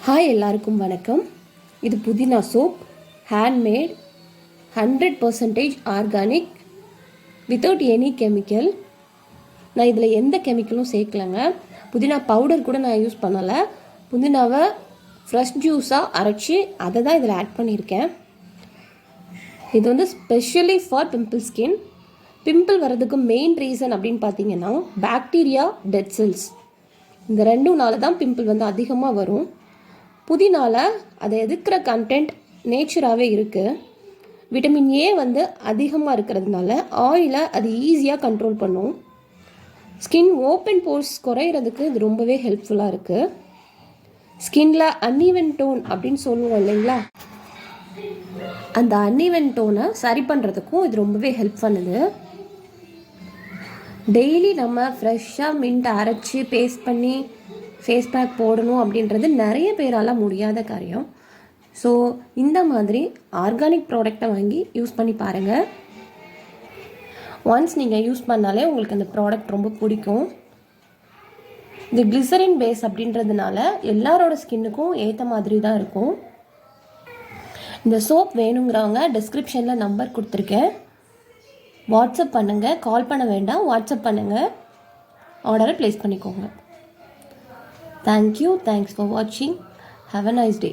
Hi எல்லாருக்கும் வணக்கம். இது புதினா soap, handmade, 100% organic, without any chemical. நான் இதில் எந்த கெமிக்கலும் சேர்க்கலைங்க. புதினா பவுடர் கூட நான் யூஸ் பண்ணலை. புதினாவை ஃப்ரெஷ் ஜூஸாக அரைச்சி அதை தான் இதில் ஆட் பண்ணியிருக்கேன். இது வந்து specially for pimple skin. Pimple வர்றதுக்கு மெயின் ரீசன் அப்படின்னு பார்த்தீங்கன்னா பாக்டீரியா, டெட் செல்ஸ், இந்த ரெண்டுனால தான் பிம்பிள் வந்து அதிகமாக வரும். புதினால அதை எதிர்க்கிற கண்டென்ட் நேச்சராகவே இருக்குது. விட்டமின் ஏ வந்து அதிகமாக இருக்கிறதுனால ஆயிலை அது ஈஸியாக கண்ட்ரோல் பண்ணும். ஸ்கின் ஓப்பன் போர்ஸ் குறையிறதுக்கு இது ரொம்பவே ஹெல்ப்ஃபுல்லாக இருக்குது. ஸ்கின்ல அன்ஈவன் டோன் அப்படின்னு சொல்லுவோம் இல்லைங்களா, அந்த அன்ஈவன் டோனை சரி பண்ணுறதுக்கும் இது ரொம்பவே ஹெல்ப் பண்ணுது. டெய்லி நம்ம ஃப்ரெஷ்ஷாக மின்ட் அரைச்சி பேஸ்ட் பண்ணி ஃபேஸ் பேக் போடணும் அப்படின்றது நிறைய பேரால் முடியாத காரியம். ஸோ இந்த மாதிரி ஆர்கானிக் ப்ராடக்டை வாங்கி யூஸ் பண்ணி பாருங்கள். ஒன்ஸ் நீங்கள் யூஸ் பண்ணாலே உங்களுக்கு அந்த ப்ராடக்ட் ரொம்ப பிடிக்கும். இது கிளிசரின் பேஸ் அப்படின்றதுனால எல்லாரோட ஸ்கின்னுக்கும் ஏற்ற மாதிரி தான் இருக்கும். இந்த சோப் வேணுங்கிறவங்க டிஸ்கிரிப்ஷனில் நம்பர் கொடுத்துருக்கேன், வாட்ஸ்அப் பண்ணுங்கள். கால் பண்ண வேண்டாம், வாட்ஸ்அப் பண்ணுங்கள், ஆர்டரை ப்ளேஸ் பண்ணிக்கோங்க. Thank you. Thanks for watching. Have a nice day.